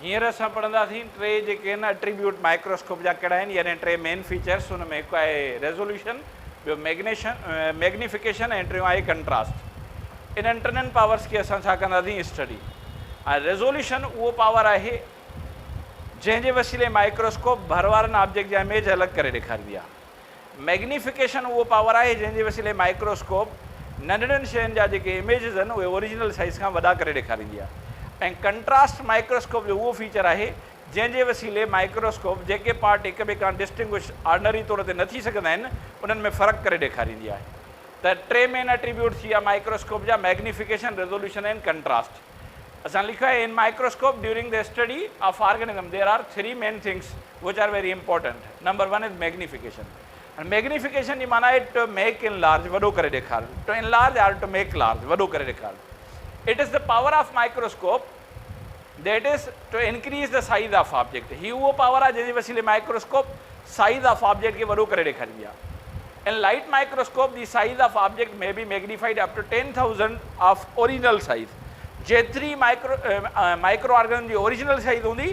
हींअर असां पढ़ंदासीं टे जेके आहिनि एट्रीब्यूट माइक्रोस्कोप जा कहिड़ा आहिनि, यानी टे मेन फीचर्स। हुन में हिकु आहे रेज़ोल्यूशन, ॿियो मैग्नीफिकेशन ऐं टियों आहे कंट्रास्ट। इन्हनि टिनिनि पावर्स खे असां छा कंदासीं, स्टडी। ऐं रेज़ोल्यूशन उहो पावर आहे जंहिंजे वसीले माइक्रोस्कोप भर वारनि ऑब्जेक्ट जा इमेज अलॻि करे ॾेखारींदी आहे। मैग्नीफिकेशन उहो पावर आहे जंहिंजे वसीले माइक्रोस्कोप नंढड़नि शयुनि जा जेके इमेजिस आहिनि उहे ओरिजिनल साइज़ खां वॾा करे ॾेखारींदी आहे। ऐं कंट्रास्ट माइक्रोस्कोप जो उहो फीचर आहे जंहिंजे वसीले माइक्रोस्कोप जेके पार्ट हिक ॿिए खां डिस्टिंग्विश ऑर्डनरी तौर ते न थी सघंदा आहिनि उन्हनि में फ़र्क़ु करे ॾेखारींदी आहे। त टे मेन एट्रीब्यूट थी विया माइक्रोस्कोप जा, मैग्नीफिकेशन, रेज़ोल्यूशन एंड कंट्रास्ट। असां लिखियो आहे, in microscope during the study of organism there are three main things which are very important. Number one is magnification. And magnification जी माना आहे टू मेक इन लार्ज, वॾो करे ॾेखार, to enlarge or to make large, वॾो करे ॾेखार। It is the power of microscope that is to increase the size of object. ही वो पावर आहे जंहिंजे वसीले माइक्रोस्कोप साइज ऑफ ऑब्जेक्ट खे वॾो करे ॾेखारींदी आहे। In light microscope the size of object may be magnified up to 10,000 of original size. जेतिरी माइक्रो ऑर्गेनिज्म जी ओरिजिनल साइज हूंदी,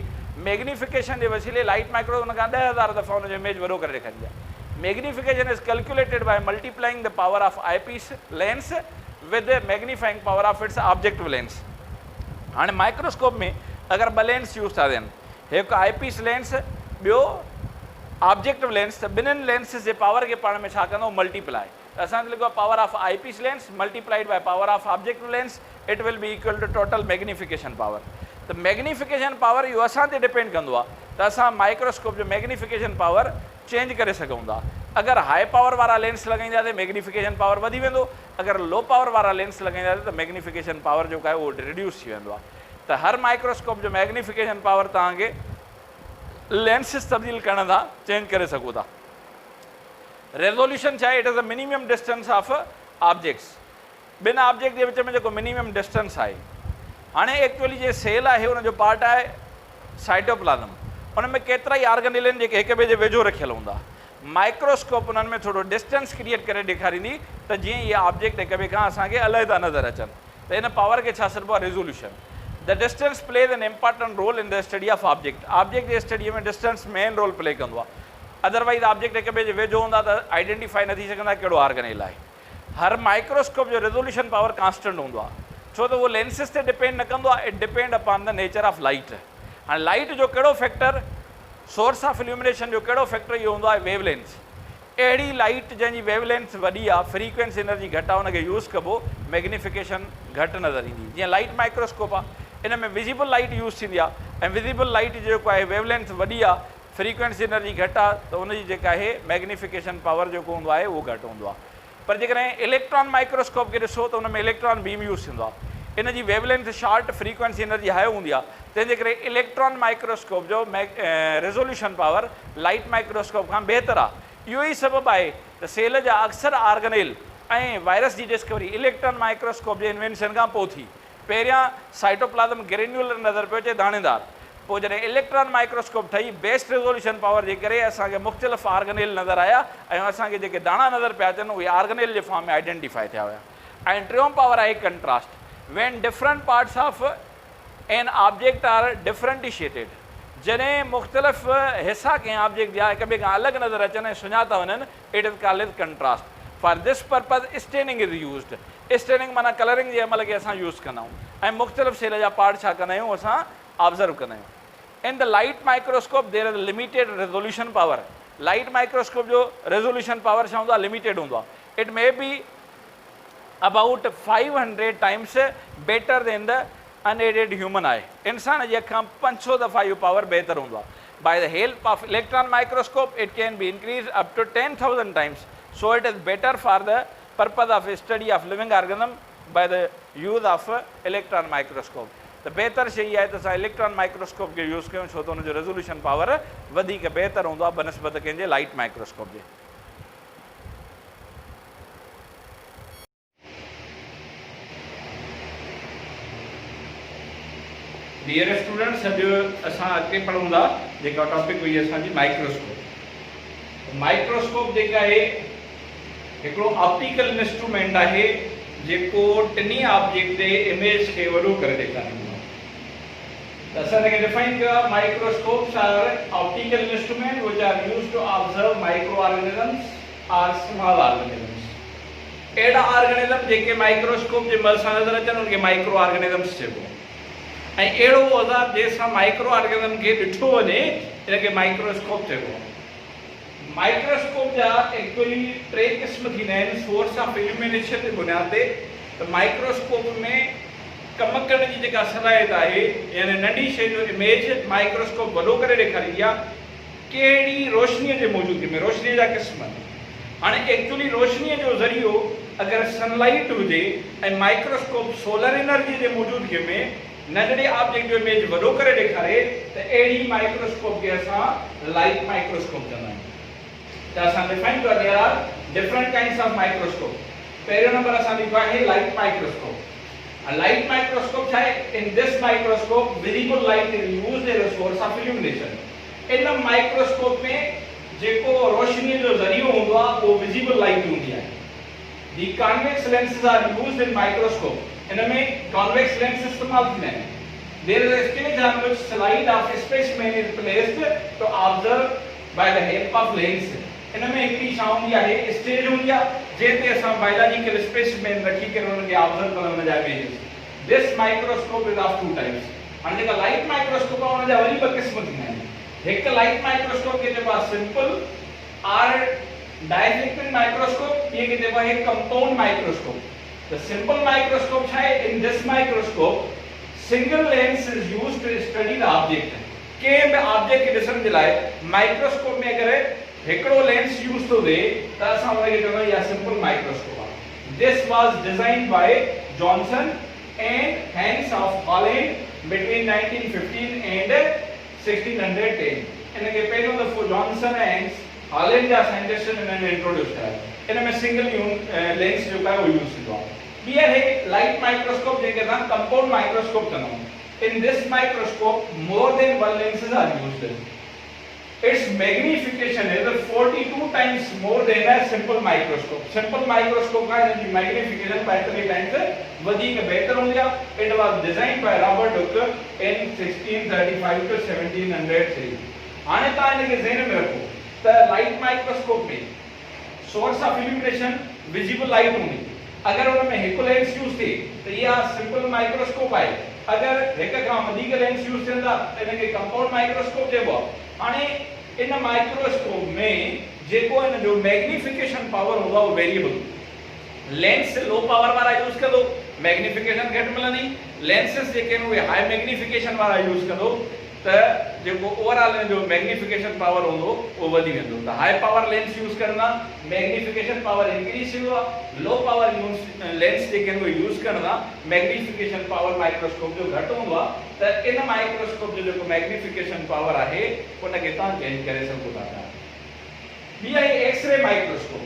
मैग्नीफिकेशन जे वसीले लाइट माइक्रो उन खां 10,000 दफ़ा हुनजो इमेज वॾो करे ॾेखारींदी आहे। Magnification is calculated by multiplying the power of eyepiece lens with the magnifying power of its objective lens। हाणे माइक्रोस्कोप में अगर ॿ लेंस यूज़ था थियनि, हिकु आईपीस लेंस, ॿियो ऑब्जेक्टिव लेंस, त ॿिन्हिनि लेंसिस जे पावर खे पाण में छा कंदो, मल्टीप्लाई। त असां लिखो आहे power of eyepiece lens multiplied by power of objective lens, it will be equal to total magnification power. त मैग्नीफिकेशन पावर इहो असां ते डिपेंड कंदो आहे त असां माइक्रोस्कोप जो मैग्नीफिकेशन पावर चेंज करे सघूं था। अगरि हाई पावर वारा लेंस लॻाईंदासीं मैग्नीफिकेशन पावर वधी वेंदो, अगरि लो पावर वारा लेंस लॻाईंदासीं त मैग्नीफिकेशन पावर जेको आहे उहो रिड्यूस थी वेंदो आहे। त हर माइक्रोस्कोप जो मैग्नीफिकेशन पावर तव्हांखे लेंसिस तब्दील करण सां चेंज करे सघो था। रेज़ोल्यूशन छा आहे, it is the minimum distance of objects, ॿिनि ऑब्जेक्ट जे विच में जेको मिनिमम डिस्टेंस आहे। हाणे एक्चुअली जे सेल आहे हुनजो पार्ट आहे साइटोप्लाज़म, उन में केतिरा ई ऑर्गेनेल आहिनि जेके हिक ॿिए जे वेझो रखियल हूंदा। माइक्रोस्कोप उन्हनि में थोरो डिस्टेंस क्रिएट करे ॾेखारींदी त जीअं इहे ऑब्जेक्ट हिक ॿिए खां असांखे अलॻि था नज़र अचनि। त इन पावर खे छा चइबो आहे, resolution. The distance plays an important role in the study of object. Object जे स्टडीअ में डिस्टेंस मेन रोल प्ले कंदो आहे। अदरवाइज़ ऑब्जेक्ट हिक ॿिए जे वेझो हूंदा त आइडेंटिफाई न थी सघंदा कहिड़ो ऑर्गेनेल आहे। हर माइक्रोस्कोप जो रेज़ोल्यूशन पावर कांस्टेंट हूंदो आहे, छो त उहो लेंसिस ते डिपेंड न कंदो आहे, it depend upon the nature of light. हाणे लाइट जो कहिड़ो फैक्टर, सोर्स ऑफ इल्यूमिनेशन जो कहिड़ो फैक्टर इहो हूंदो आहे, वेवलेंथ। अहिड़ी लाइट जंहिंजी वेवलेंथ वॾी आहे, फ्रीक्वेंसी एनर्जी घटि आहे, उनखे यूज़ कबो, मैग्नीफिकेशन घटि नज़र ईंदी। जीअं लाइट माइक्रोस्कोप आहे, इन में विजिबल लाइट यूज़ थींदी आहे, ऐं विजिबल लाइट जेको आहे वेवलेंथ वॾी आहे, फ्रीक्वेंसी एनर्जी घटि आहे, त उनजी जेका आहे मैग्नीफिकेशन पावर जेको हूंदो आहे उहो घटि हूंदो आहे। पर जेकॾहिं इलेक्ट्रॉन माइक्रोस्कोप खे ॾिसो त उन में इलेक्ट्रॉन बीम यूज़ थींदो आहे, इन जी wavelength short, frequency energy high हूंदी आहे, तंहिंजे करे इलेक्ट्रॉन माइक्रोस्कोप जो रेज़ोल्यूशन पावर लाइट माइक्रोस्कोप खां बहितरु आहे। इहो ई सबबु आहे त सेल जा अक्सर ऑर्गेनेल ऐं वायरस जी डिस्कवरी इलेक्ट्रॉन माइक्रोस्कोप जे इन्वेंशन खां पोइ थी। पहिरियां साइटोप्लाज़म ग्रेन्यूलर नज़र पियो अचे, दाणेदार। पोइ जॾहिं इलेक्ट्रॉन माइक्रोस्कोप ठही, बेस्ट रेज़ोल्यूशन पावर जे करे असांखे मुख़्तलिफ़ ऑर्गेनेल नज़र आया, ऐं असांखे जेके दाणा नज़र पिया अचनि उहे ऑर्गेनेल जे फॉर्म में आइडेंटिफाई थिया हुया। ऐं टियों पावर आहे contrast. when different parts of an object are differentiated, जॾहिं मुख़्तलिफ़ हिसा कंहिं ऑब्जेक्ट जा हिक ॿिए खां अलॻि नज़र अचनि ऐं सुञाता वञनि, it is called contrast. For this purpose staining is used. Staining माना कलरिंग जे अमल खे असां यूज़ कंदा आहियूं, ऐं मुख़्तलिफ़ सेल जा पार्ट छा कंदा आहियूं, असां ऑब्ज़र्व कंदा आहियूं। In the light microscope there is limited resolution power. Light microscope जो रेज़ोल्यूशन पावर छा हूंदो आहे, लिमिटेड हूंदो आहे। It may be about 500 times better than the unaided human eye। इंसान जी अखां 500 दफ़ा इहो पावर बहितर हूंदो आहे। by the help of electron microscope it can be increased up to 10,000 times, so it is better for the purpose of study of living organism by the use of electron microscope। त बहितर शइ आहे त असां electron microscope खे use कयूं, छो त हुनजो रेज़ोल्यूशन पावर वधीक बहितर हूंदो आहे बनिस्बत कंहिंजे लाइट माइक्रोस्कोप जे। डियर स्टूडेंट्स, अॼु असां अॻिते पढ़ूं था जेका टॉपिक हुई असांजी माइक्रोस्कोप। माइक्रोस्कोप जेका आहे हिकिड़ो ऑप्टिकल इंस्ट्रूमेंट आहे जेको टिनी ऑब्जेक्ट जे इमेज खे वॾो करे ॾेखारींदो आहे। The second define microscopes are optical instruments which are used to observe microorganisms or small organisms. एड़ा ऑर्गेनिज्म जेके माइक्रोस्कोप जे मसा नजर अचन उनके माइक्रो ऑर्गेनिजम्स चइबो ऐं एड़ो औजार जैसा माइक्रो ऑर्गेनिज्म के ॾिठो वञे इनके माइक्रोस्कोप चइबो। माइक्रोस्कोप जा एक्चुअली टे क़िस्म थींदा आहिनि सोर्स ऑफ इल्यूमिनेशन जे बुनियाद ते। त माइक्रोस्कोप में कम करण जी जेका सलाहियत आहे यानी नंढी शइ जो इमेज माइक्रोस्कोप वॾो करे ॾेखारींदी आहे कहिड़ी रोशनीअ जे मौजूदगी में। रोशनी जा क़िस्म हाणे एक्चुअली रोशनीअ जो ज़रियो अगरि सनलाइट हुजे ऐं माइक्रोस्कोप सोलर एनर्जी जे मौजूदगी में नंढड़े ऑब्जेक्ट जो इमेज वॾो करे ॾेखारे त अहिड़ी माइक्रोस्कोप खे असां लाइट माइक्रोस्कोप चवंदा आहियूं। त असां डिफाइन कयो there are different kinds of microscope. पहिरियों नंबर असां लिखो आहे light microscope. A light microscope है, in this microscope visible light is used as a source of illumination. इन माइक्रोस्कोप में जेको रोशनी जो ज़रियो हुंदो आहे वो विजिबल लाइट हूंदी आहे। The convex lenses are used in microscope. इनमें convex lens इस्तेमाल थींदा आहिनि। There is a stage on which slide of specimen is placed to observe by the help of lens. इनमें हिकिड़ी छा हूंदी आहे स्टेज हूंदी आहे जंहिं ते असां बायोलॉजिकल स्पेसिमेन रखी करे उनखे ऑब्जर्व करण उन जा images. This microscope is of two types. हाणे जेका लाइट माइक्रोस्कोप आहे उन जा वरी ॿ क़िस्म थींदा आहिनि। हिकु लाइट माइक्रोस्कोप खे चइबो आहे सिंपल आर डायफ्लेक्टिंग माइक्रोस्कोप, ॿिए खे चइबो आहे compound microscope. The simple microscope छा आहे in this microscope single lens is used to study the object. कंहिं बि ऑब्जेक्ट खे ॾिसण जे लाइ माइक्रोस्कोप में अगरि हिकिड़ो लेंस यूज थो थिए त असां उनखे चवंदा आहियूं सिंपल माइक्रोस्कोप आहे। This was designed by Johnson and Hans of Holland between 1915 and 1610। इनके पहिरियों दफ़ो जॉनसन ऐं हैंस हॉलैंड जा साइंटिस्ट इन्हनि इंट्रोड्यूस कया। इन में सिंगल लेंस जो आहे उहो यूज़ थींदो आहे। ॿी आहे लाइट माइक्रोस्कोप जंहिंखे असां कंपाउंड माइक्रोस्कोप चवंदा आहियूं। In this microscope more than one lenses are used. Its magnification is 42 times more than a simple microscope. Simple microscope का इनकी magnification 42 times वधीक बेहतर हूंदी आहे। It was designed by Robert Hooke in 1635 to 1703। हाणे तव्हां इनखे ज़हन में रखो त लाइट माइक्रोस्कोप में source of illumination visible light हूंदी। अगरि उन में हिकु लेंस यूज़ थिए त इहा सिंपल माइक्रोस्कोप आहे। अगरि हिक खां वधीक लेंस यूज़ थियनि था त इनखे कंपाउंड माइक्रोस्कोप चइबो आहे। हाणे इन माइक्रोस्कोप में जेको इन जो मैग्निफिकेशन पावर हूंदो आहे उहो वेरिएबल। लेंस लो पावर वारा यूज़ कंदो मैग्निफिकेशन घटि मिलंदी। लेंसेस जेके आहिनि उहे हाई मैग्निफिकेशन वारा यूज़ कंदो त जेको ओवरऑल इन जो मैग्निफिकेशन पावर हूंदो उहो वधी वेंदो। त हाई पावर लेंस यूज़ करणा मैग्निफिकेशन पावर इंक्रीज थींदो आहे। लो पावर लेंस जेके आहिनि उहे यूज़ करणा मैग्निफिकेशन पावर माइक्रोस्कोप जो घटि हूंदो आहे। त इन माइक्रोस्कोप जो जेको मैग्निफिकेशन पावर आहे उनखे तव्हां चेंज करे सघो था। ॿी आहे एक्सरे माइक्रोस्कोप।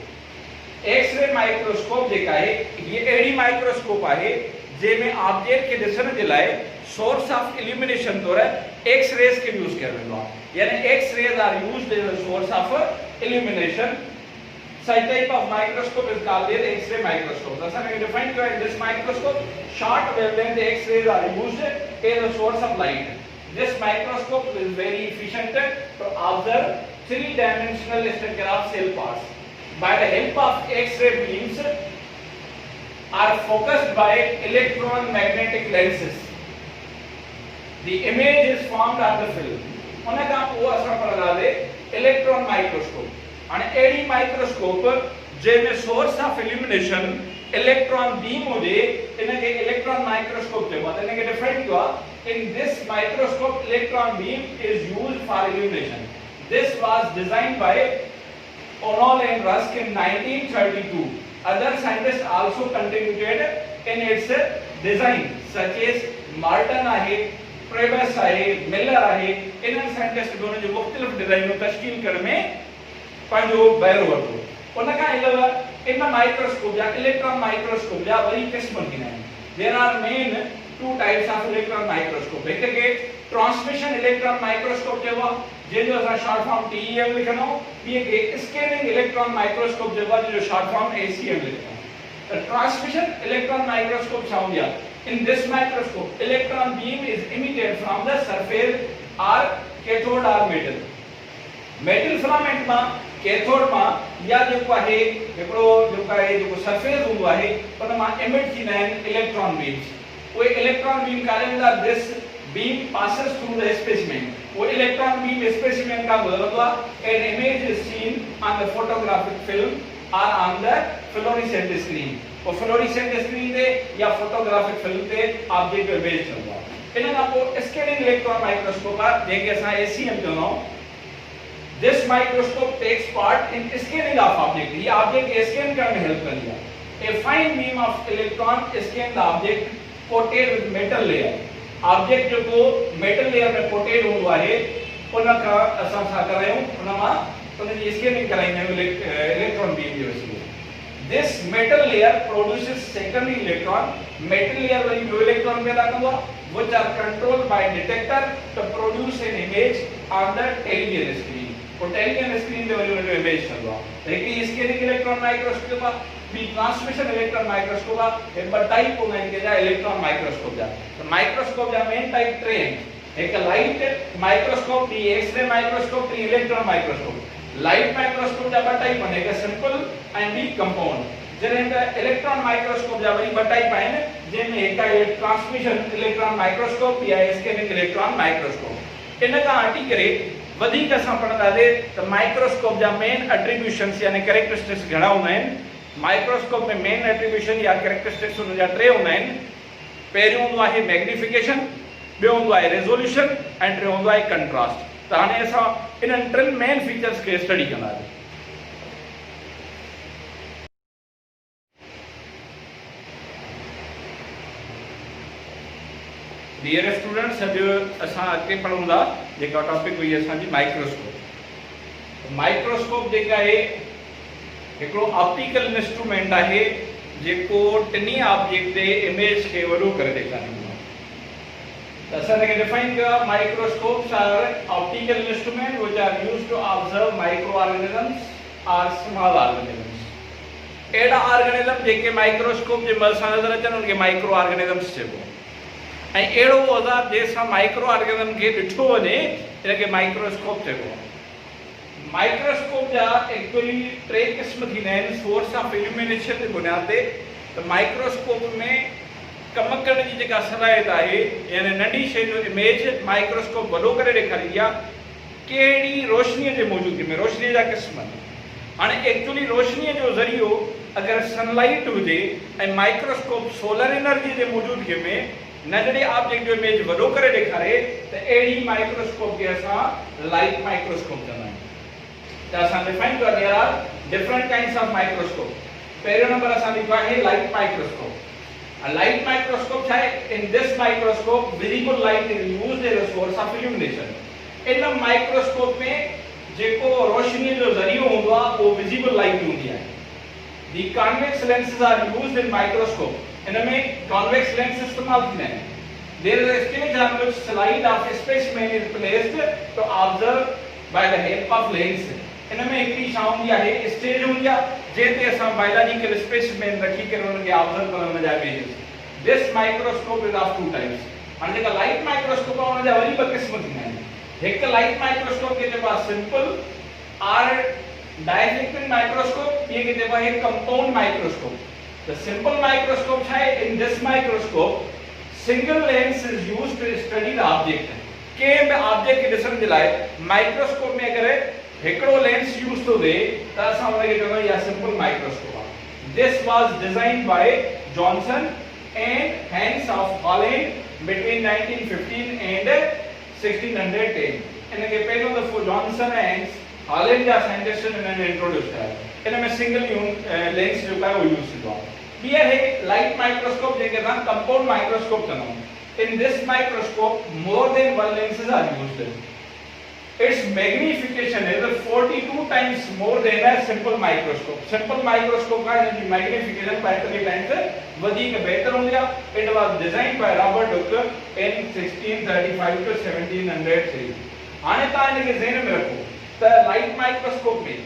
एक्सरे माइक्रोस्कोप जेका आहे हीअ अहिड़ी माइक्रोस्कोप आहे जंहिंमें ऑब्जेक्ट खे ॾिसण जे लाइ सोर्स ऑफ इल्यूमिनेशन तौर एक्स रेज के यूज कयो वेंदो आहे। यानी X rays are used as a source of illumination. Such type of microscope is called as X-ray microscope. Thus, I define in this microscope, short wavelength X-rays are used as a source of light. This microscope is very efficient to observe three-dimensional structure of cell parts. By the help of X-ray beams, are focused by electron magnetic lenses. The image is formed on the film. उनका वो असर पड़ता है electron microscope. आणि एडी microscope जंहिंमें source of illumination electron beam हुजे इनखे इलेक्ट्रॉन माइक्रोस्कोप चइबो आहे। इनखे डिफाइन कयो आहे in this microscope electron beam is used for illumination. This was designed by Knoll and Ruska इन 1932। Other scientist also contributed in its design such as Marton आहे, Prebus आहे, मिलर आहे। इन्हनि साइंटिस्ट बि उनजो मुख़्तलिफ़ डिजाइनूं तश्कील करण में पंहिंजो बहिरो वरितो। उनखां अलावा इन माइक्रोस्कोप जा इलेक्ट्रॉन माइक्रोस्कोप जा वरी क़िस्म थींदा आहिनि। There are main two types of electron microscope. हिक खे ट्रांसमिशन इलेक्ट्रॉन माइक्रोस्कोप चइबो आहे जंहिंजो असां शॉर्ट फॉर्म TEM लिखंदा आहियूं। ॿिए खे स्कैनिंग इलेक्ट्रॉन माइक्रोस्कोप चइबो आहे जंहिंजो शॉर्ट फॉर्म ACM लिखंदा आहियूं। त ट्रांसमिशन इलेक्ट्रॉन माइक्रोस्कोप छा हूंदी आहे In this microscope, electron beam is emitted from the surface or cathode or metal. Metal filament में कैथोड में या जो आहे हिकड़ो जो आहे जो सरफेस हूंदो आहे उन मां एमिट थींदा आहिनि इलेक्ट्रॉन बीम्स. उहे इलेक्ट्रॉन बीम कारे वेंदा this beam passes through the specimen. वो electron beam specimen का गुजरंदो आहे. An image is seen on the photographic film or on the fluorescent screen. वो fluorescent screen ते या photographic film ते ऑब्जेक्ट जो इमेज थींदो आहे. इन खां पोइ स्कैनिंग इलेक्ट्रॉन माइक्रोस्कोप आहे जंहिंखे असां ACM चवंदा आहियूं. This microscope takes part in scanning of object. ये ऑब्जेक्ट स्कैन करण में हेल्प कंदी आहे. A fine beam of electron scan the object coated with metal layer. Object जो को मेटल लेयर में कोटेड हुंदो आहे उन का असां छा करायूं उन मां उन जी स्कैनिंग कराईंदा आहियूं इलेक्ट्रॉन बीम जो ज़रिए. This metal layer produces secondary electron. Metal layer वरी ॿियो इलेक्ट्रॉन पैदा कंदो आहे which are controlled by detector to produce an image on the television screen. वो टेलीविजन स्क्रीन ते वरी उन जो इमेज कंदो आहे. हिकु स्कैनिंग इलेक्ट्रॉन माइक्रोस्कोप आहे, ॿी ट्रांसमिशन इलेक्ट्रॉन माइक्रोस्कोप आहे. हे ॿ टाइप हूंदा आहिनि कंहिंजा इलेक्ट्रॉन माइक्रोस्कोप जा. त माइक्रोस्कोप जा मेन टाइप टे आहिनि. हिकु लाइट माइक्रोस्कोप, ॿी एक्स-रे माइक्रोस्कोप, टी इलेक्ट्रॉन माइक्रोस्कोप. लाइट माइक्रोस्कोप जा ॿ टाइप आहिनि, हिकु सिंपल ऐं ॿी कंपाउंड. जॾहिं त इलेक्ट्रॉन माइक्रोस्कोप जा वरी ॿ टाइप आहिनि जंहिंमें हिकु आहे ट्रांसमिशन इलेक्ट्रॉन माइक्रोस्कोप या स्कैनिंग इलेक्ट्रॉन माइक्रोस्कोप. इन खां हटी करे वधीक असां पढ़ंदासीं त माइक्रोस्कोप जा मेन एट्रीब्यूशंस यानी कैरेक्टरिस्टिक्स घणा हूंदा आहिनि. माइक्रोस्कोप में मेन एट्रीब्यूशन या कैरेक्टरिस्टिक्स उन जा टे हूंदा आहिनि. पहिरियों हूंदो आहे मैग्निफिकेशन, ॿियो हूंदो आहे रेज़ोल्यूशन ऐं टियों हूंदो आहे कंट्रास्ट. त हाणे असां इन्हनि टिनि मेन फीचर्स खे स्टडी कंदासीं. डियर स्टूडेंट्स, अॼु असां अॻिते पढ़ूं था जेका टॉपिक हुई असांजी माइक्रोस्कोप. माइक्रोस्कोप जेका आहे हिकिड़ो ऑप्टिकल इंस्ट्रूमेंट आहे जेको टिनी ऑब्जेक्ट जे इमेज खे वॾो करे ॾेखारींदो आहे. त असां हिनखे डिफाइन कयो आहे microscopes are optical instrument which are used to observe micro organisms और स्मॉल ऑर्गेनिजम्स. अहिड़ा ऑर्गेनिजम जेके माइक्रोस्कोप जे मदद सां नज़र अचनि उनखे माइक्रो ऑर्गेनिजम्स चइबो आहे. ऐं अहिड़ो औज़ार जंहिंसां माइक्रो ऑर्गेनिजम खे ॾिठो वञे इनखे माइक्रोस्कोप चइबो आहे. माइक्रोस्कोप जा एक्चुअली टे क़िस्म थींदा आहिनि सोर्स ऑफ इल्यूमिनेशन जे बुनियाद ते. त माइक्रोस्कोप में कम करण जी जेका सलाहियत आहे यानी नंढी शइ जो इमेज माइक्रोस्कोप वॾो करे ॾेखारींदी आहे कहिड़ी रोशनीअ जे मौजूदगी में. रोशनीअ जा क़िस्म हाणे एक्चुअली रोशनीअ जो ज़रियो अगरि सनलाइट हुजे ऐं माइक्रोस्कोप सोलर एनर्जी जे मौजूदगीअ में नंढड़े ऑब्जेक्ट जो इमेज वॾो करे ॾेखारे त अहिड़ी माइक्रोस्कोप खे असां लाइट माइक्रोस्कोप चवंदा आहियूं. त असां डिफाइन कयो there are different kinds of microscope. पहिरियों नंबर असां लिखियो आहे लाइट माइक्रोस्कोप. लाइट माइक्रोस्कोप छा आहे? In this microscope visible light is used as a source of illumination. इन माइक्रोस्कोप में जेको रोशनीअ जो ज़रियो हूंदो आहे उहो विजिबल लाइट हूंदी आहे. The convex lenses are used in microscope. इनमें कॉन्वेक्स लेंस इस्तेमाल थींदा आहिनि. There is a stage on which slide of specimen is placed to observe by the help of lens. इनमें हिकिड़ी छा हूंदी आहे स्टेज हूंदी आहे जंहिं ते असां बायोलॉजिकल स्पेसिमेन रखी करे उनखे ऑब्जर्व करण जा images. This microscope is of two types. हाणे जेका लाइट माइक्रोस्कोप आहे उन जा वरी ॿ क़िस्म थींदा आहिनि. हिकु लाइट माइक्रोस्कोप खे चइबो आहे सिंपल आर डायफ्रैक्टिव माइक्रोस्कोप, ॿिए खे चइबो आहे compound microscope. The simple microscope है. In this microscope, single lens is used to study the object. के ऑब्जेक्ट के ॾिसण जे लाइ माइक्रोस्कोप में अगर हिकिड़ो लेंस यूज थो थिए त असां उनखे चवंदा आहियूं या सिंपल माइक्रोस्कोप आहे. This was designed by Johnson and Hans of Holland between 1915 and 1610. इनके पहिरियों दफ़ो जॉनसन ऐं हॉलैंड जा साइंटिस्ट इन्हनि इंट्रोड्यूस कया. इनमें सिंगल लेंस जो है वो यूज थींदो आहे. ॿी आहे लाइट माइक्रोस्कोप जंहिंखे असां कंपाउंड माइक्रोस्कोप चवंदा आहियूं. In this microscope more than one lenses are used. Its magnification is 42 times more than a simple microscope. Simple microscope का इनकी मैग्निफिकेशन 45 टाइम्स वधीक बेहतर हूंदी आहे. It was designed by Robert Hooke in 1635 two 1703. हाणे तव्हां इनखे ज़हन में रखो त लाइट माइक्रोस्कोप में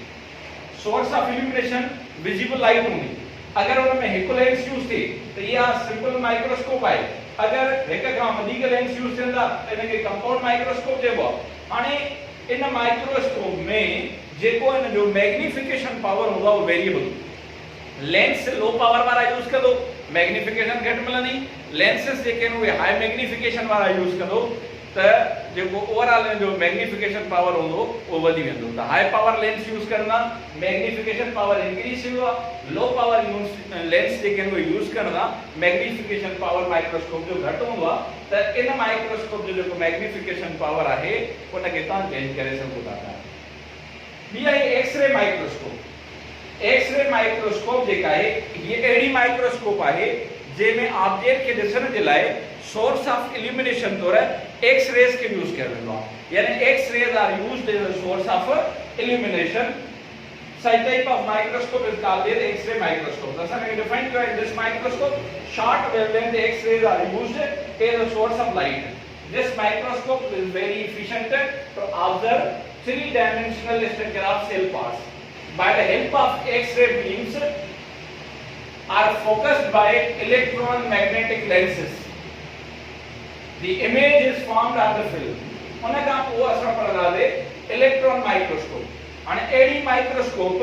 source of illumination visible light हूंदी. अगर उनमें एक लेंस यूज थी तो यह सिंपल माइक्रोस्कोप है। अगर एक का वधीक लेंस यूज थिंदा त इनके कंपाउंड माइक्रोस्कोप चइबो। हाणे इन माइक्रोस्कोप में जेको इन जो मैग्निफिकेशन पावर होगा वो वेरिएबल। लेंस लो पावर वाला यूज करो मैग्निफिकेशन घट मिलनी, लेंसेस जेके वे हाई मैग्निफिकेशन वाला यूज करो तो जो ओवरऑल जो मैग्निफिकेशन पावर होंदो वो वधी वेंदो। तो हाई पावर लेंस यूज करना मैग्निफिकेशन पावर इंक्रीज हुआ, लो पावर लेंस जेके वे यूज करना मैग्निफिकेशन पावर माइक्रोस्कोप जो घट होंदो। तो इन माइक्रोस्कोप जो मैग्निफिकेशन पावर है उन के ता चेंज करे सको था। बी है एक्सरे माइक्रोस्कोप। एक्सरे माइक्रोस्कोप जेका है ये एडी माइक्रोस्कोप है जेमें ऑब्जेक्ट के दिसण जे लाए सोर्स ऑफ इल्यूमिनेशन तौर एक्स रेज के यूज कर वेंदो आहे। यानी X rays are used as a source of illumination. Such type of microscope is called as X-ray microscope. Thus, I can define in this microscope, short wavelength X-rays are used as a source of light. This microscope is very efficient to observe three-dimensional structure of cell parts. By the help of X-ray beams, are focused by electron magnetic lenses. The image is formed on the film. उनका वो असर पड़ता है electron microscope. and AD microscope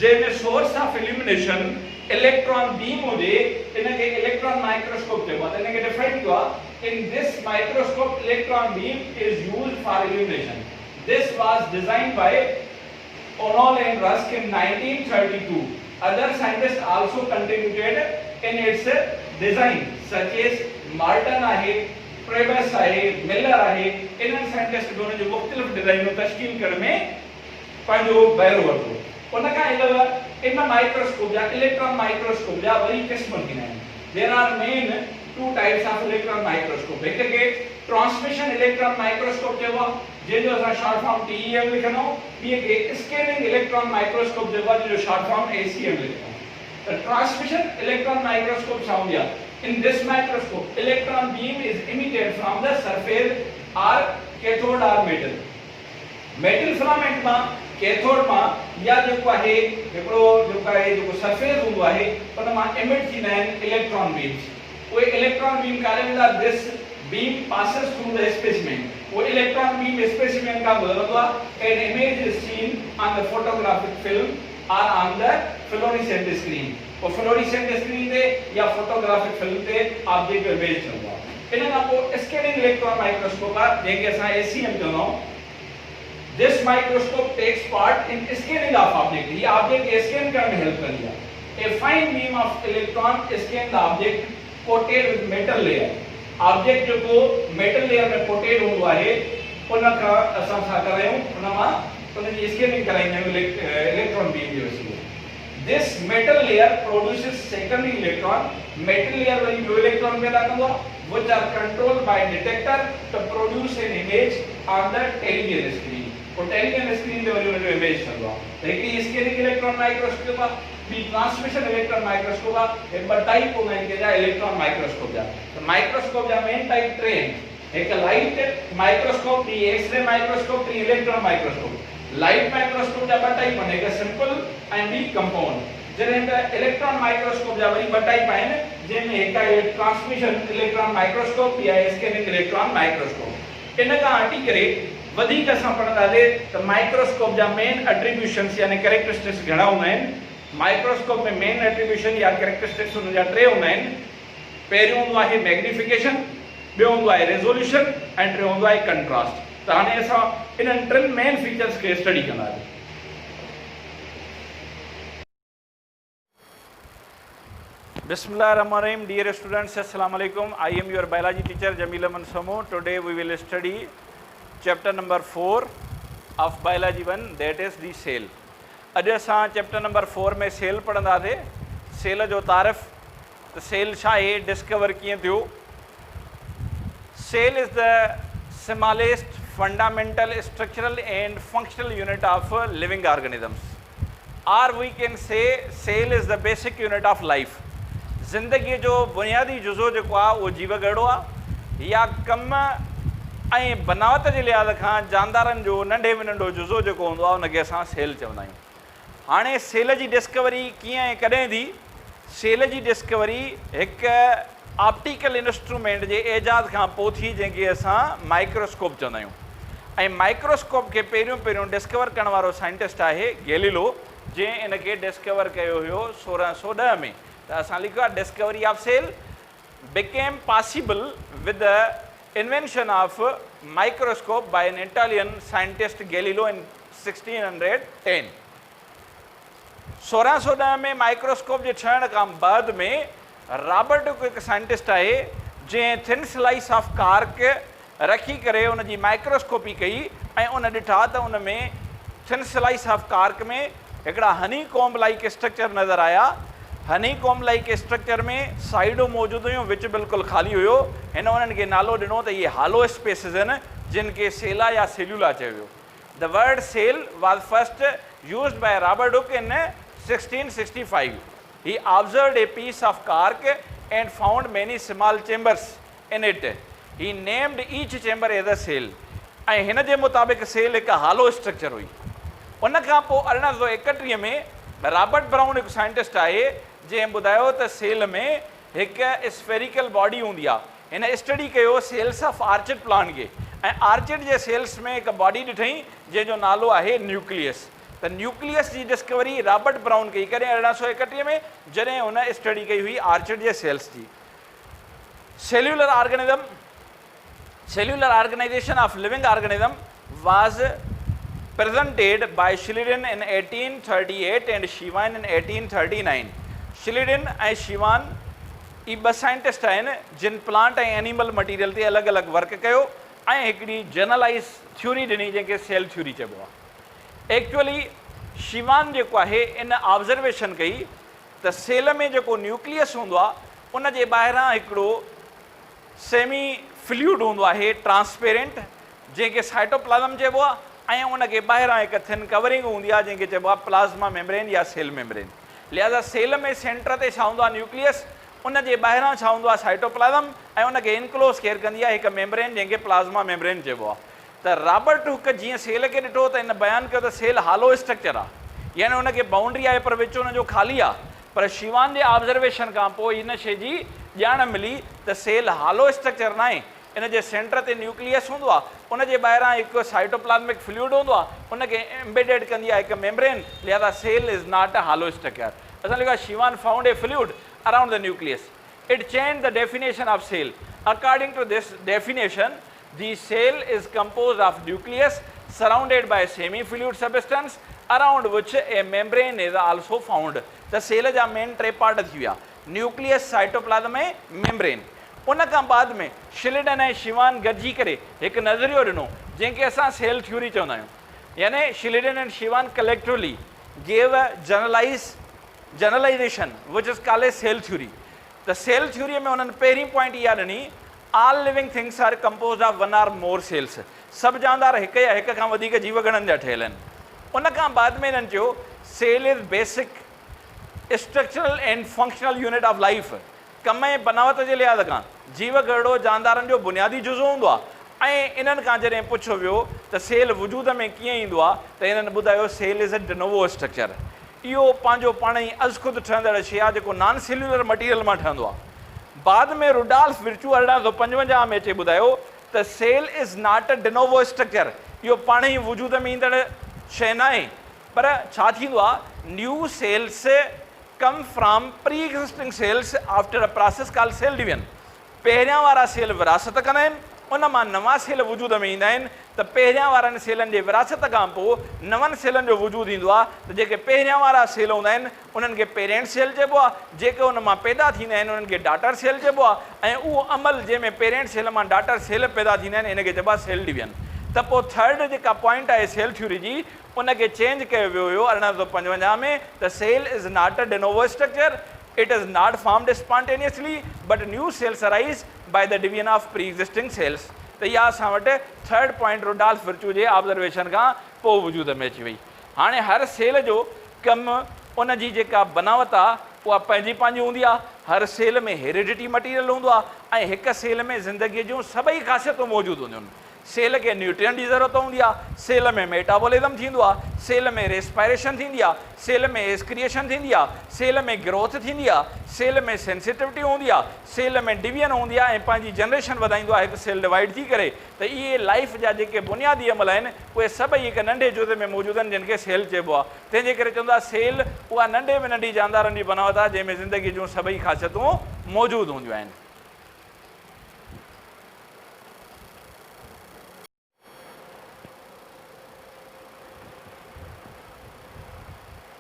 जेमें source of illumination electron beam होजे इनके electron microscope के बाद इनके डिफाइन हुआ। in this microscope electron beam is used for illumination. This was designed by O'Neill and Rusk in 1932. Other scientists also contributed in its design such as Martin आहे, Prebus आहे, Miller आहे। इन scientist दोनों जो मुख्तलिफ design तश्कील कर में पंहिंजो बहिरो वठो। उनखां अलावा इन माइक्रोस्कोप या इलेक्ट्रॉन माइक्रोस्कोप जा वरी क़िस्म थींदा आहिनि। There are main two types of electron microscope. हिक खे ट्रांसमिशन इलेक्ट्रॉन माइक्रोस्कोप चइबो आहे जंहिंजो असां शॉर्ट फॉर्म TEM लिखंदा आहियूं। ॿिए खे स्कैनिंग इलेक्ट्रॉन माइक्रोस्कोप चइबो आहे जंहिंजो शॉर्ट फॉर्म ACM लिखंदा आहियूं। त ट्रांसमिशन इलेक्ट्रॉन माइक्रोस्कोप छा हूंदी आहे? In this microscope, electron beam is emitted from the surface or cathode or metal. Metal filament में कैथोड में या जो है एकड़ो जो है जो सरफेस हुंदो आहे उन में एमिट थींदा आहिनि इलेक्ट्रॉन बीम्स। वो इलेक्ट्रॉन बीम काले वेंदा। This beam passes through the specimen. वो इलेक्ट्रॉन बीम स्पेसिमेन का गुजरंदो आहे। An image is seen on the photographic film or on the fluorescent screen. वो फ्लोरेसेंट स्क्रीन ते या फोटोग्राफिक फिल्म ते ऑब्जेक्ट जो इमेज चवंदो आहे। इन खां पोइ स्कैनिंग इलेक्ट्रॉन माइक्रोस्कोप आहे जंहिंखे असां ACM चवंदा आहियूं। This microscope takes part in scanning of object. ये ऑब्जेक्ट खे स्कैन करण में हेल्प कंदी आहे। A fine beam of electron scan the object coated with metal layer. Object जो मेटल लेयर में कोटेड हूंदो आहे उन खां असां छा करायूं उन मां उन जी स्कैनिंग कराईंदा आहियूं इलेक्ट्रॉन बीम जे वसीले। This metal layer produces secondary electron. Metal layer वही दो इलेक्ट्रॉन पैदा करता है, which are controlled by detector to produce an image on the television screen. और television screen पे वही जो image चलता है। लेकिन इसके लिए इलेक्ट्रॉन माइक्रोस्कोप है, भी ट्रांसमिशन इलेक्ट्रॉन माइक्रोस्कोप है। एक बार टाइप होना है कि जा इलेक्ट्रॉन माइक्रोस्कोप जा। तो माइक्रोस्कोप जा मेन टाइप ट्रेन एक light microscope, the x ray microscope, the electron microscope. Light microscope जा बटाई बने का सिंपल एंड डी कंपाउंड। जने का इलेक्ट्रॉन माइक्रोस्कोप जा वरी बटाई पाइन जेमें एक ट्रांसमिशन इलेक्ट्रॉन माइक्रोस्कोप या स्कैनिंग इलेक्ट्रॉन माइक्रोस्कोप। इन का हटी करे वधिक असां पढ़ंदासीं त माइक्रोस्कोप जा मेन एट्रीब्यूशंस यानी कैरेक्टरिस्टिक्स घणा हूंदा आहिनि। माइक्रोस्कोप में मेन एट्रीब्यूशन या कैरेक्टरिस्टिक्स उन जा टे हूंदा आहिनि। पहिरियों हूंदो आहे मैग्निफिकेशन, ॿियो हूंदो आहे रेजोल्यूशन ऐं टियों हूंदो आहे कंट्रास्ट। तो हाणे असां इन टिनि मेन फीचर्स के स्टडी कंदासीं। Bismillahirrahmanirrahim. Dear students, Assalamu alaikum. I am your biology teacher Jamil Aman Samo. Today we will study chapter number 4 of biology 1, that is the cell. अॼु असां चैप्टर नंबर 4 में सेल पढ़ंदासीं। Sale जो तारीफ़ त sale छा आहे, डिस्कवर कीअं थियो। Cell is the smallest fundamental structural and functional unit of living organisms, or we can say cell is the basic unit of life. ज़िंदगी जो बुनियादी जुज़ो जेको आहे उहो जीव गहिड़ो आहे या कम ऐं बनावट जे लिहाज़ खां जानदारनि जो नंढे में नंढो जुज़ो जेको हूंदो आहे उनखे असां सेल चवंदा आहियूं। हाणे सेल जी डिस्कवरी कीअं ऐं कॾहिं थी सेल जी डिस्कवरी एक ऑप्टिकल इंस्ट्रूमेंट जे एजाद खां पोइ थी जंहिंखे असां माइक्रोस्कोप चवंदा आहियूं। ऐं माइक्रोस्कोप खे पहिरियों डिस्कवर करण वारो साइंटिस्ट आहे गैलीलो, जंहिं इनखे डिस्कवर कयो हुयो 1610 में। त असां लिखियो आहे discovery of cell became possible with the invention of microscope by an Italian scientist Galileo in 1610। 1610 में माइक्रोस्कोप जे ठहण खां बाद में रॉबर्ट हुक हिकु साइंटिस्ट आहे जंहिं थिन स्लाइस ऑफ कार्क रखी करे उन जी माइक्रोस्कोपी कई ऐं उन ॾिठा त उन में थिन स्लाइस ऑफ कार्क में हिकिड़ा हनी कॉम्ब लाइक स्ट्रक्चर नज़र आया। हनी कॉम्ब लाइक स्ट्रक्चर में साइडूं मौजूदु हुयूं, विच बिल्कुलु ख़ाली हुयो। हिन उन्हनि खे नालो ॾिनो त इहे हालो स्पेसिस आहिनि जिन खे सेला या सेल्यूला चयो वियो। The word cell was first used by Robert Hooke in 1665। He observed a piece of cork and found many small chambers in it. He named each chamber as a cell। ऐं हिन जे मुताबिक़ सेल हिकु हालो structure हुई। उन खां पोइ 1831 में Robert brown हिकु साइंटिस्ट आहे जंहिं ॿुधायो त सेल में हिकु स्फेरिकल बॉडी हूंदी आहे। हिन स्टडी कयो सेल्स ऑफ आर्चिड प्लांट खे, ऐं आर्चिड जे सेल्स में हिकु बॉडी ॾिठई जंहिंजो नालो आहे न्यूक्लियस। त न्यूक्लियस जी डिस्कवरी रॉबर्ट ब्राउन कई करे 1831 में, जॾहिं हुन स्टडी कई हुई आर्चिड जे सेल्स जी। Cellular organization of living organism was presented by Schleiden in 1838 and Shivan in 1839। Schleiden ऐं शिवान ई ॿ साइंटिस्ट आहिनि जिन प्लांट ऐं एनिमल मटीरियल ते अलॻि अलॻि वर्क कयो ऐं हिकिड़ी जनरलाइज़ थ्योरी ॾिनी जंहिंखे सेल थ्योरी चइबो आहे। एक्चुअली शिवान जेको आहे इन ऑब्ज़र्वेशन कई त सेल में जेको न्यूक्लियस हूंदो आहे उन जे ॿाहिरां हिकिड़ो सेमी फ्लूइड हूंदो आहे ट्रांसपेरेंट जंहिंखे साइटोप्लाज़म चइबो आहे, ऐं उनखे ॿाहिरां हिकु थिन कवरिंग हूंदी आहे जंहिंखे चइबो आहे प्लाज़्मा मेम्ब्रेन या सेल मेम्ब्रेन। लिहाज़ा सेल में सेंटर ते छा हूंदो आहे न्यूक्लियस, उन जे ॿाहिरां छा हूंदो आहे साइटोप्लाज़म, ऐं उनखे इनक्लोज़ केयर कंदी आहे हिकु मेम्ब्रेन जंहिंखे प्लाज़्मा मेम्ब्रेन चइबो आहे। त रॉबर्ट हुक जीअं सेल खे ॾिठो त इन बयानु कयो त सेल हालो स्ट्रक्चर आहे, यानी उनखे बाउंड्री आहे पर विच उनजो ख़ाली आहे। पर शिवान जे ऑब्ज़र्वेशन खां पोइ हिन शइ जी ॼाण मिली त सेल हालो स्ट्रक्चर न आहे, इन जे सेंटर ते न्यूक्लियस हूंदो आहे, उन जे ॿाहिरां हिकु साइटोप्लाज़मिक फ्लूइड हूंदो आहे, उनखे एम्बेडेड कंदी आहे हिकु मेम्ब्रेन। लिहाज़ा cell is not a hollow structure. असां लिखियो आहे Schwann found a fluid around the nucleus. It change the definition of cell. According to this definition the cell is composed of nucleus surrounded by semi fluid substance around which a membrane is also found. त cell जा main टे part थी विया, nucleus, साइटोप्लाज़म ऐं membrane. उन खां बाद में श्लेडन ऐं शिवान गॾिजी करे हिकु नज़रियो ॾिनो जंहिंखे असां सेल थ्योरी चवंदा आहियूं। यानी Schleiden and Schwann collectively gave a generalization which is called a cell theory. त सेल थ्योरीअ में उन्हनि पहिरीं पॉइंट इहा ॾिनी, all living things are composed of one or more cells. सभु जानदार हिकु या हिक खां वधीक जीवगणनि जा ठहियल आहिनि। उन खां बाद में हिननि चयो cell is basic structural and functional unit of life. कम ऐं बनावट जे लिहाज़ खां जीव गड़ो जानदारनि जो बुनियादी जुज़ो हूंदो आहे। ऐं इन्हनि खां जॾहिं पुछियो वियो त सेल वजूद में कीअं ईंदो आहे त हिननि ॿुधायो cell is a de novo structure. इहो पंहिंजो पाण ई अज़ ख़ुदि ठहंदड़ शइ आहे जेको नॉन सेल्यूलर मटीरियल मां ठहंदो आहे। बाद में रुडॉल्फ विर्चू 1855 में अचे ॿुधायो त cell is not a de novo structure. इहो पाण ई वजूद में ईंदड़ शइ न आहे, पर छा थींदो आहे new sales come from pre-existing cells after a process called cell division। पहिरियां वारा सेल विरासत कंदा आहिनि, उन मां नवां सेल वजूद में ईंदा आहिनि। त पहिरियां वारनि सेलनि जे विरासत खां पोइ नवनि सेलनि जो वजूदु ईंदो आहे। त जेके पहिरियां वारा सेल हूंदा आहिनि उन्हनि खे पेरेंट सेल चइबो आहे, जेके उन मां पैदा थींदा आहिनि उन्हनि खे डाटर सेल चइबो आहे, ऐं उहो अमल जंहिंमें पेरेंट सेल मां डाटर सेल पैदा थींदा आहिनि इनखे चइबो आहे सेल डिविजन। त पोइ थर्ड जेका पॉइंट आहे सेल थ्योरी जी उनखे चेंज कयो वियो हुयो 1855 में त cell is not a de novo structure, it is not formed spontaneously but new cells arise by the division of pre existing cells. त इहा असां वटि थर्ड पॉइंट रुडॉल्फ विर्चू जे ऑब्ज़र्वेशन खां पोइ वजूद में अची वई। हाणे हर सेल जो कमु उन जी जेका बनावट आहे उहा पंहिंजी पंहिंजी हूंदी आहे। हर सेल में हेरिडिटी मटीरियल हूंदो आहे ऐं हिकु सेल में ज़िंदगीअ जूं सभई ख़ासियतूं मौजूदु हूंदियूं आहिनि। सेल खे न्यूट्रिएंट जी ज़रूरत हूंदी आहे, सेल में मेटाबॉलिज़म थींदो आहे, सेल में रेस्पायरेशन थींदी आहे, सेल में एक्सक्रिएशन थींदी आहे, सेल में ग्रोथ थींदी आहे, सेल में सेंसिटिविटी हूंदी आहे, सेल में डिवीजन हूंदी आहे ऐं पंहिंजी जनरेशन वधाईंदो आहे हिकु सेल डिवाइड थी करे। त इहे लाइफ जा जेके बुनियादी अमल आहिनि उहे सभई हिकु नंढे जुज़े में मौजूदु आहिनि जिनखे सेल चइबो आहे। तंहिंजे करे चवंदा सेल उहा नंढे में नंढी जानदारनि जी बनावट आहे जंहिंमें ज़िंदगी जूं सभई ख़ासियतूं मौजूदु हूंदियूं आहिनि।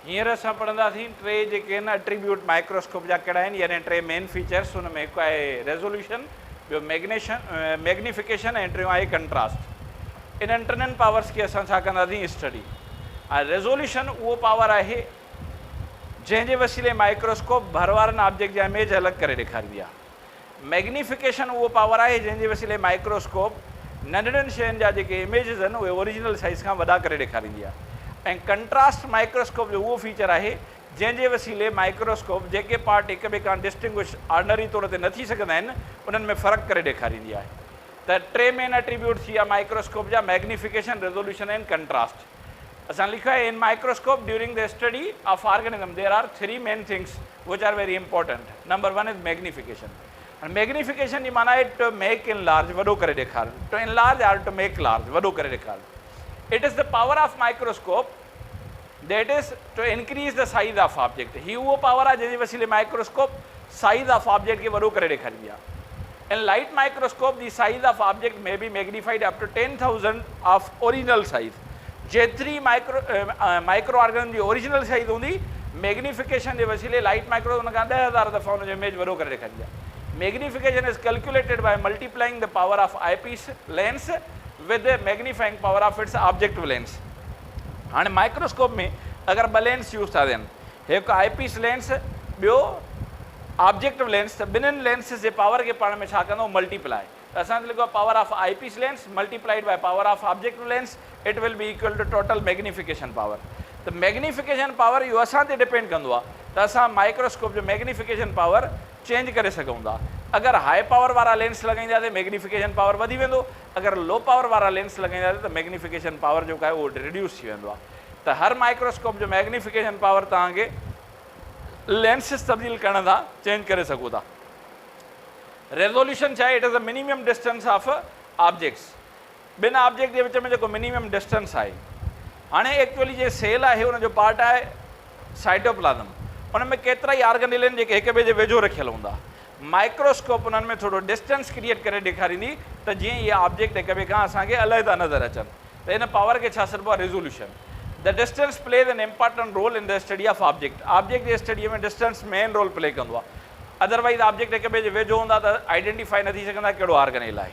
हींअर असां पढ़ंदासीं टे जेके आहिनि एट्रीब्यूट माइक्रोस्कोप जा कहिड़ा आहिनि, यानी टे मेन फीचर्स। हुन में हिकु आहे रेज़ोल्यूशन, ॿियो मैग्नीफिकेशन ऐं टियों आहे कंट्रास्ट। इन्हनि टिनिनि पावर्स खे असां छा कंदासीं स्टडी। ऐं रेज़ोल्यूशन उहो पावर आहे जंहिंजे वसीले माइक्रोस्कोप भर वारनि ऑब्जेक्ट जा इमेज अलॻि करे ॾेखारींदी आहे। मैग्नीफिकेशन उहो पावर आहे जंहिंजे वसीले माइक्रोस्कोप नंढड़नि शयुनि जा जेके इमेजिस आहिनि उहे ओरिजिनल साइज़ खां वॾा करे ॾेखारींदी आहे। ऐं कंट्रास्ट माइक्रोस्कोप जो उहो फीचर आहे जंहिंजे वसीले माइक्रोस्कोप जेके पार्ट हिक ॿिए खां डिस्टिंग्विश ऑर्डनरी तौर ते न थी सघंदा आहिनि उन्हनि में फ़र्क़ु करे ॾेखारींदी आहे। त टे मेन एट्रीब्यूट थी विया माइक्रोस्कोप जा, मैग्नीफिकेशन, रेज़ोल्यूशन एंड कंट्रास्ट। असां लिखियो आहे in microscope during the study of organism there are three main things which are very important. Number one is magnification. And magnification जी माना आहे टू मेक इन लार्ज, वॾो करे ॾेखार, to enlarge or to make large, वॾो करे ॾेखार। It is the power of microscope that is to increase the size of object. ही वो पावर आहे जंहिंजे वसीले माइक्रोस्कोप साइज ऑफ ऑब्जेक्ट खे वॾो करे ॾेखारींदी आहे। In light microscope the size of object may be magnified up to 10,000 of original size. जेतिरी माइक्रो ऑर्गेनिज्म जी ओरिजिनल साइज हूंदी, मैग्नीफिकेशन जे वसीले लाइट माइक्रो उन खां 10,000 दफ़ा हुनजो इमेज वॾो करे ॾेखारींदी आहे। Magnification is calculated by multiplying the power of eyepiece lens with the magnifying power of its objective lens। हाणे माइक्रोस्कोप में अगर ॿ लेंस यूज़ था थियनि, हिकु आईपीस लेंस, ॿियो ऑब्जेक्टिव लेंस, त ॿिन्हिनि लेंसिस जे पावर खे पाण में छा कंदो मल्टीप्लाई। त असां लिखो power of eyepiece lens multiplied by power of objective lens, it will be equal to total magnification power. त मैग्नीफिकेशन पावर इहो असां ते डिपेंड कंदो आहे त असां माइक्रोस्कोप जो मैग्नीफिकेशन पावर चेंज करे सघूं था। अगर हाई पावर वारा लेंस लॻाईंदासीं मैग्नीफिकेशन पावर वधी वेंदो, अगर लो पावर वारा लेंस लॻाईंदासीं त मैग्नीफिकेशन पावर जेको आहे उहो रिड्यूस थी वेंदो आहे। त हर माइक्रोस्कोप जो मैग्नीफिकेशन पावर तव्हांखे लेंसिस तब्दील करण सां चेंज करे सघो था। रेज़ोल्यूशन छा आहे? It is the minimum distance of objects, ॿिनि ऑब्जेक्ट जे विच में जेको मिनिमम डिस्टेंस आहे। हाणे एक्चुअली जे सेल आहे हुनजो पार्ट आहे साइटोप्लाज़म, उन में केतिरा ई ऑर्गेनेल आहिनि जेके हिक ॿिए जे वेझो रखियल हूंदा। माइक्रोस्कोप उन्हनि में थोरो डिस्टेंस क्रिएट करे ॾेखारींदी त जीअं इहे ऑब्जेक्ट हिक ॿिए खां असांखे अलॻि नज़र अचनि। त इन पावर खे छा सॾिबो आहे? Resolution. The distance plays an important role in the study of object. Object जे स्टडीअ में डिस्टेंस मेन रोल प्ले कंदो आहे। अदरवाइज़ ऑब्जेक्ट हिक ॿिए जे वेझो हूंदा त आइडेंटिफाई न थी सघंदा कहिड़ो ऑर्गेनेल आहे।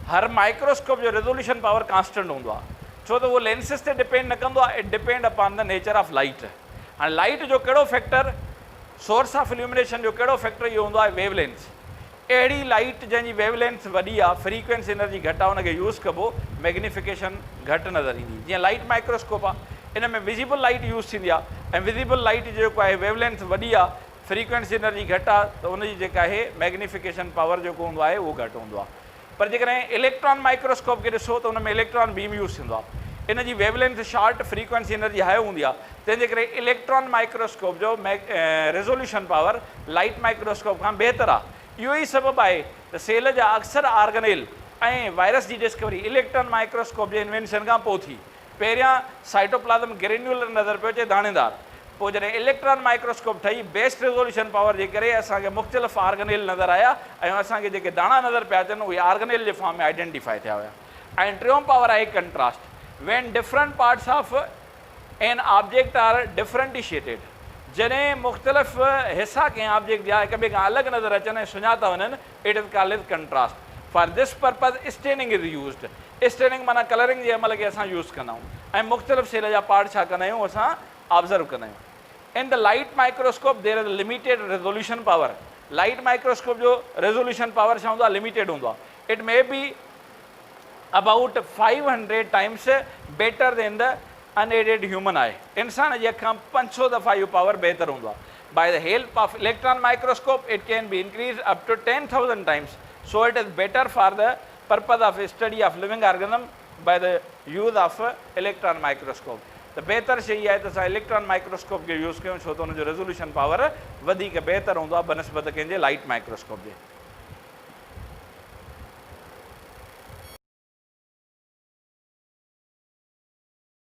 हर माइक्रोस्कोप जो रेज़ोल्यूशन पावर कांस्टेंट हूंदो आहे, छो त उहो लेंसिस ते डिपेंड न कंदो आहे, it depend upon the nature of light. हाणे लाइट जो कहिड़ो फैक्टर, सोर्स ऑफ इल्यूमिनेशन जो कहिड़ो फैक्टर इहो हूंदो आहे? वेवलेंथ। अहिड़ी लाइट जंहिंजी वेवलेंथ वॾी आहे, फ्रीक्वेंसी एनर्जी घटि आहे, हुनखे यूज़ कबो, मैग्नीफिकेशन घटि नज़र ईंदी। जीअं लाइट माइक्रोस्कोप आहे, इन में विज़िबल लाइट यूज़ थींदी आहे ऐं विज़िबल लाइट जेको आहे वेवलेंथ वॾी आहे, फ्रीक्वेंसी एनर्जी घटि आहे, त उनजी जेका आहे मैग्नीफिकेशन पावर जेको हूंदो आहे उहो घटि हूंदो आहे। पर जेकॾहिं इलेक्ट्रॉन माइक्रोस्कोप खे ॾिसो त उन में इलेक्ट्रॉन बीम यूज़ थींदो आहे, इन जी wavelength short, frequency energy high हूंदी आहे। तंहिंजे करे इलेक्ट्रॉन माइक्रोस्कोप जो रेज़ोल्यूशन पावर लाइट माइक्रोस्कोप खां बहितरु आहे। इहो ई सबबु आहे त सेल जा अक्सर ऑर्गेनेल ऐं वायरस जी डिस्कवरी इलेक्ट्रॉन माइक्रोस्कोप जे इन्वेंशन खां पोइ थी। पहिरियां साइटोप्लाज़म ग्रेन्यूलर नज़र पियो अचे, दाणेदार। पोइ जॾहिं इलेक्ट्रॉन माइक्रोस्कोप ठही, बेस्ट रेज़ोल्यूशन पावर जे करे असांखे मुख़्तलिफ़ ऑर्गेनेल नज़र आया ऐं असांखे जेके दाणा नज़र पिया अचनि उहे ऑर्गेनेल जे फॉर्म में आइडेंटिफाई थिया हुया। ऐं टियों पावर आहे contrast. when different parts of an object are differentiated, जॾहिं मुख़्तलिफ़ हिसा कंहिं ऑब्जेक्ट जा हिक ॿिए खां अलॻि नज़र अचनि ऐं सुञाता वञनि, it is called contrast. For this purpose staining is used. Staining माना कलरिंग जे अमल खे असां यूज़ कंदा आहियूं ऐं मुख़्तलिफ़ सेल जा पार्ट छा कंदा आहियूं, असां ऑब्ज़र्व कंदा आहियूं। In the light microscope there is limited resolution power. Light microscope जो रेज़ोल्यूशन पावर छा हूंदो आहे? लिमिटेड हूंदो आहे। It may be about 500 times better than the unaided human eye। इंसान जी अखां 500 दफ़ा इहो पावर बहितर हूंदो आहे। by the help of electron microscope it can be increased up to 10,000 times, so it is better for the purpose of study of living organism by the use of electron microscope। तो बेहतर शइ आहे त असां electron microscope खे use कयूं, छो त हुनजो रेज़ोल्यूशन पावर वधीक बहितर हूंदो आहे बनस्बत कंहिंजे लाइट माइक्रोस्कोप जे।